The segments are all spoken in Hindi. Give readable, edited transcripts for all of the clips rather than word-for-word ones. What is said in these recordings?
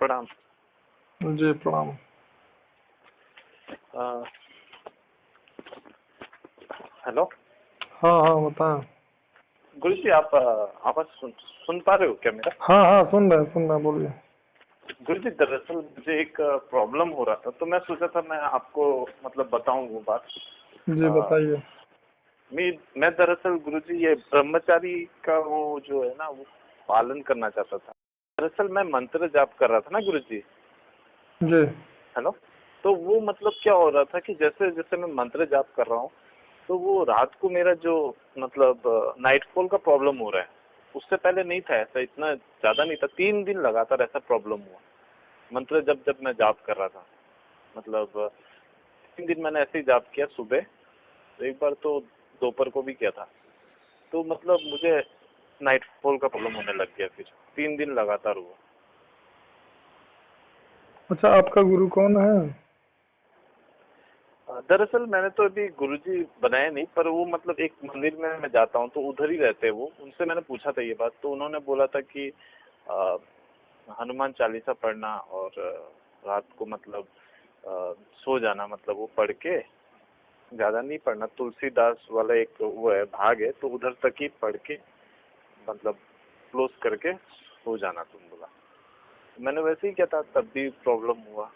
प्रणाम। जी प्रणाम। हेलो। हाँ हाँ बताएं। गुरु जी, आप आवाज सुन पा रहे हो क्या मेरा? हाँ हाँ सुन रहे हैं, बोलिए। गुरु जी, दरअसल मुझे एक प्रॉब्लम हो रहा था, तो मैं सोचा था मैं आपको मतलब बताऊं वो बात। जी बताइए। मैं दरअसल गुरु जी ये ब्रह्मचारी का वो जो है ना वो पालन करना चाहता था। दरअसल मैं मंत्र जाप कर रहा था ना गुरु जी। जी। हेलो। तो वो मतलब क्या हो रहा था कि जैसे जैसे मैं मंत्र जाप कर रहा हूँ तो वो रात को मेरा जो मतलब नाइटफॉल का प्रॉब्लम हो रहा है। उससे पहले नहीं था ऐसा, इतना ज्यादा नहीं था। 3 दिन लगातार ऐसा प्रॉब्लम हुआ मंत्र जब जब मैं जाप कर रहा था। मतलब 3 दिन मैंने ऐसे ही जाप किया सुबह, तो एक बार तो दोपहर को भी किया था। तो मतलब मुझे नाइटफॉल का प्रॉब्लम होने लग गया, फिर 3 दिन लगातार हुआ। अच्छा, आपका गुरु कौन है? दरअसल मैंने तो अभी गुरुजी बनाया नहीं, पर वो मतलब एक मंदिर में मैं जाता हूँ तो उधर ही रहते हैं वो। उनसे मैंने पूछा था ये बात, तो उन्होंने बोला था कि अ, हनुमान चालीसा पढ़ना और रात को मतलब सो जाना, मतलब वो पढ़ के ज्यादा नहीं पढ़ना। तुलसीदास वाला एक वो है भाग है, तो उधर तक ही पढ़ के मतलब क्लोज करके सो जाना तुम बोला। मैंने वैसे ही किया था, तब भी प्रॉब्लम हुआ।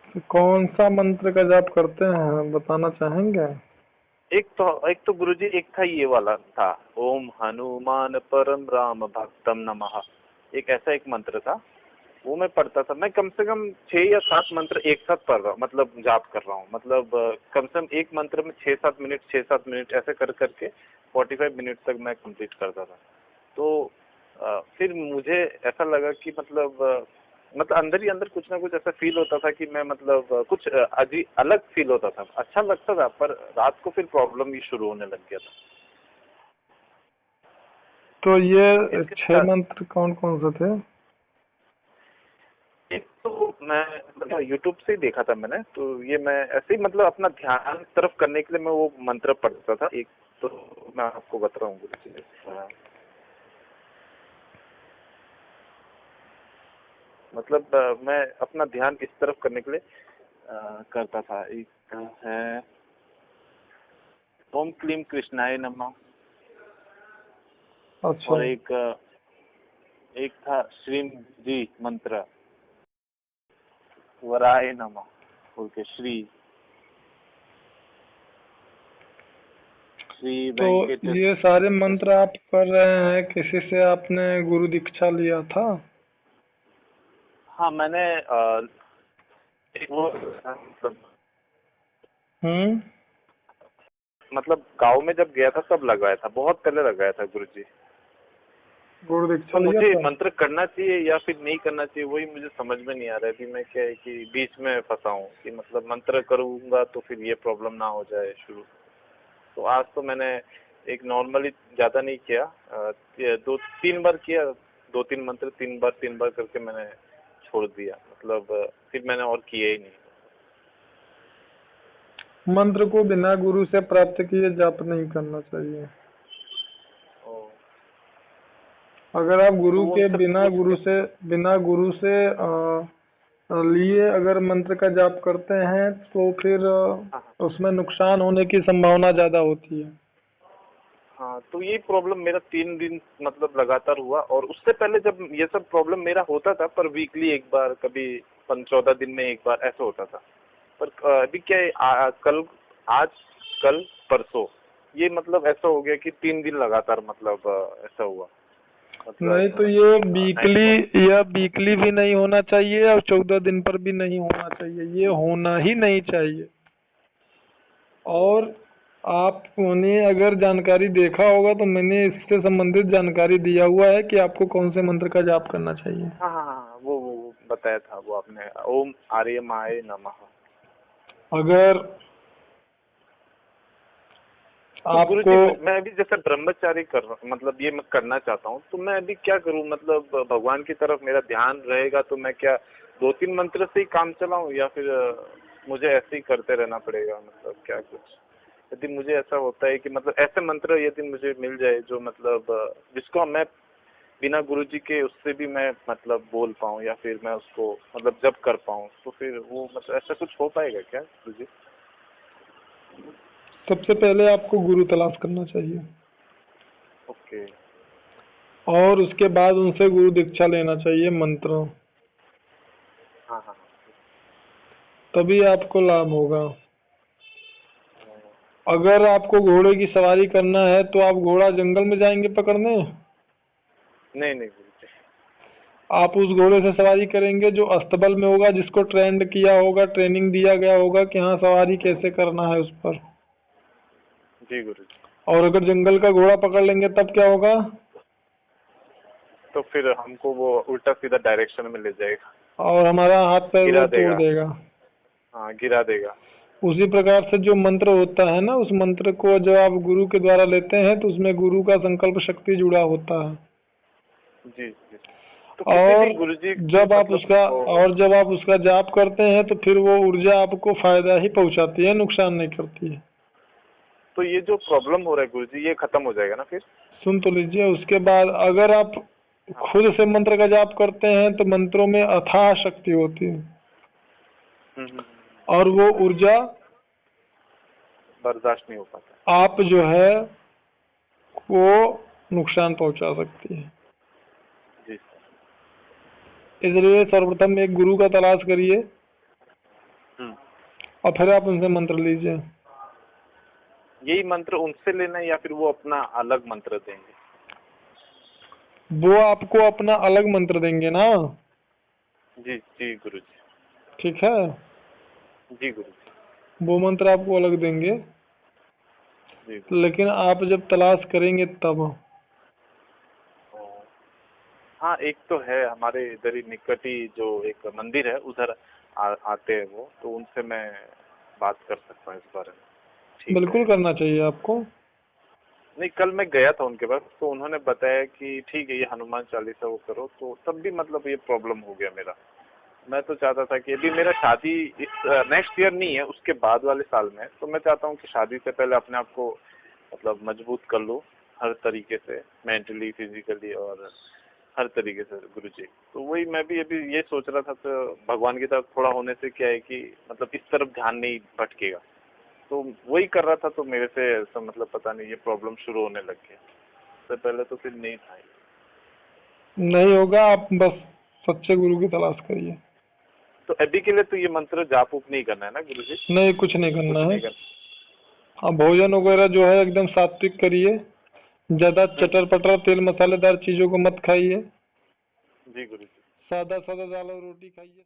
तो कौन सा मंत्र का जाप करते हैं, बताना चाहेंगे? एक तो गुरुजी एक था ये वाला था, ओम हनुमान परम राम भक्तम नमः। एक ऐसा एक मंत्र था, वो मैं पढ़ता था। मैं कम से कम 6 या 7 मंत्र एक साथ पढ़ रहा हूँ, मतलब जाप कर रहा हूँ। मतलब कम से कम एक मंत्र में 6-7 मिनट ऐसे कर करके 45 मिनट तक मैं कंप्लीट करता था। तो फिर मुझे ऐसा लगा कि मतलब अंदर ही अंदर कुछ ना कुछ ऐसा फील होता था कि मैं मतलब कुछ अजीब अलग फील होता था, अच्छा लगता था। पर रात को फिर प्रॉब्लम भी शुरू होने लग गया था। तो ये इसके 6 साथ मंत्र कौन कौन से थे? एक तो मैं मतलब यूट्यूब से ही देखा था मैंने, तो ये मैं ऐसे ही मतलब अपना ध्यान की तरफ करने के लिए मैं वो मंत्र पढ़ता था। एक तो मैं आपको बता रहा हूँ गुरु जी। मतलब मैं अपना ध्यान इस तरफ करने के लिए करता था। एक है ओम क्लीम कृष्णाय नमः, अच्छा। और एक था श्रीम जी मंत्र, वराय नमः बोल के, श्री श्री तो वेंकटेश। ये सारे मंत्र आप कर रहे हैं, किसी से आपने गुरु दीक्षा लिया था? हाँ मैंने एक वो हम्म। मतलब गांव में जब गया था तब लगाया था, बहुत पहले लगाया था गुरुजी। गुरु दीक्षा तो लिया मुझे था? मंत्र करना चाहिए या फिर नहीं करना चाहिए, वही मुझे समझ में नहीं आ रहा है। अभी मैं क्या है कि बीच में फंसा हूँ कि मतलब मंत्र करूंगा तो फिर ये प्रॉब्लम ना हो जाए शुरू। तो आज तो मैंने एक नॉर्मली ज्यादा नहीं किया, ये 2-3 बार किया। 2-3 मंत्र 3 बार करके मैंने छोड़ दिया। मतलब फिर मैंने और किए ही नहीं। मंत्र को बिना गुरु से प्राप्त किए जाप नहीं करना चाहिए। ओ, अगर आप तो गुरु वो के उनसे बिना पूछ के। गुरु से लिए अगर मंत्र का जाप करते हैं तो फिर हाँ हाँ। उसमें नुकसान होने की संभावना ज्यादा होती है। हाँ, तो ये प्रॉब्लम मेरा 3 दिन मतलब लगातार हुआ। और उससे पहले जब ये सब प्रॉब्लम मेरा होता था, पर वीकली एक बार, कभी 14 दिन में एक बार ऐसा होता था। पर अभी क्या है, आज कल परसों ये मतलब ऐसा हो गया कि 3 दिन लगातार मतलब ऐसा हुआ। नहीं मतलब तो ये नाइटफॉल। वीकली या वीकली भी नहीं होना चाहिए और 14 दिन पर भी नहीं होना चाहिए, ये होना ही नहीं चाहिए। और आपने अगर जानकारी देखा होगा तो मैंने इससे संबंधित जानकारी दिया हुआ है कि आपको कौन से मंत्र का जाप करना चाहिए। हाँ हाँ हाँ, वो बताया था वो आपने, ओम आर्यमाय नमः। अगर तो आपको गुरुजी, मैं अभी जैसे ब्रह्मचारी कर रहा हूँ, मतलब ये मैं करना चाहता हूँ, तो मैं अभी क्या करूँ? मतलब भगवान की तरफ मेरा ध्यान रहेगा तो मैं क्या 2-3 मंत्र से ही काम चलाऊं, या फिर मुझे ऐसे ही करते रहना पड़ेगा? मतलब क्या कुछ यदि मुझे ऐसा होता है कि मतलब ऐसे मंत्र यदि मुझे मिल जाए जो मतलब जिसको मैं बिना गुरुजी के उससे भी मैं मतलब बोल पाऊँ या फिर मैं उसको मतलब जब कर पाऊँ, तो फिर वो मतलब ऐसा कुछ हो पाएगा क्या गुरुजी? सबसे पहले आपको गुरु तलाश करना चाहिए ओके। और उसके बाद उनसे गुरु दीक्षा लेना चाहिए मंत्र, हाँ हाँ। तभी आपको लाभ होगा। अगर आपको घोड़े की सवारी करना है तो आप घोड़ा जंगल में जाएंगे पकड़ने? नहीं नहीं गुरुजी। आप उस घोड़े से सवारी करेंगे जो अस्तबल में होगा, जिसको ट्रेंड किया होगा, ट्रेनिंग दिया गया होगा कि हाँ सवारी कैसे करना है उस पर। जी गुरुजी। और अगर जंगल का घोड़ा पकड़ लेंगे तब क्या होगा? तो फिर हमको वो उल्टा सीधा डायरेक्शन में ले जाएगा, और हमारा हाथ पैर गिरा वो तोड़ देगा। देगा। हाँ गिरा देगा। उसी प्रकार से जो मंत्र होता है ना, उस मंत्र को जब आप गुरु के द्वारा लेते हैं तो उसमें गुरु का संकल्प शक्ति जुड़ा होता है। जी जी। तो किसी और भी गुरुजी जब आप मतलब उसका वो, और जब आप उसका जाप करते हैं तो फिर वो ऊर्जा आपको फायदा ही पहुंचाती है, नुकसान नहीं करती है। तो ये जो प्रॉब्लम हो रहा है गुरुजी, ये खत्म हो जाएगा ना फिर? सुन तो लीजिए, उसके बाद अगर आप खुद से मंत्र का जाप करते हैं तो मंत्रों में अथाह शक्ति होती है हम्म। और वो ऊर्जा बर्दाश्त नहीं हो पाता। आप जो है वो नुकसान पहुंचा सकती है। जी। इसलिए सर्वप्रथम एक गुरु का तलाश करिए हम्म। और फिर आप उनसे मंत्र लीजिए। यही मंत्र उनसे लेना है या फिर वो अपना अलग मंत्र देंगे? वो आपको अपना अलग मंत्र देंगे ना। जी जी गुरुजी। ठीक है, जी गुरुजी। वो मंत्र आपको अलग देंगे, जी। लेकिन आप जब तलाश करेंगे तब। हाँ एक तो है हमारे इधर ही निकट ही जो एक मंदिर है, उधर आते हैं वो, तो उनसे मैं बात कर सकता हूँ इस बारे में। ठीक बिल्कुल है। करना चाहिए आपको। नहीं कल मैं गया था उनके पास, तो उन्होंने बताया कि ठीक है ये हनुमान चालीसा वो करो, तो तब भी मतलब ये प्रॉब्लम हो गया मेरा। मैं तो चाहता था कि अभी मेरा शादी इस नेक्स्ट ईयर नहीं है, उसके बाद वाले साल में है, तो मैं चाहता हूँ कि शादी से पहले अपने आप को मतलब मजबूत कर लूँ हर तरीके से, मेंटली फिजिकली और हर तरीके से गुरुजी। तो वही मैं भी अभी ये सोच रहा था, तो भगवान की तरफ थोड़ा होने से क्या है कि मतलब इस तरफ ध्यान नहीं भटकेगा, तो वही कर रहा था, तो मेरे से ऐसा मतलब पता नहीं ये प्रॉब्लम शुरू होने लग गया। इससे पहले तो फिर नहीं था। नहीं होगा, आप बस सच्चे गुरु की तलाश करिए। तो अभी के लिए तो ये मंत्र जाप उप नहीं करना है ना गुरुजी? नहीं, कुछ नहीं कुछ करना है। नहीं करना। हाँ, भोजन वगैरह जो है एकदम सात्विक करिए, ज्यादा चटर पटर तेल मसालेदार चीजों को मत खाइए, जी गुरुजी। सादा सादा दाल और रोटी खाइए।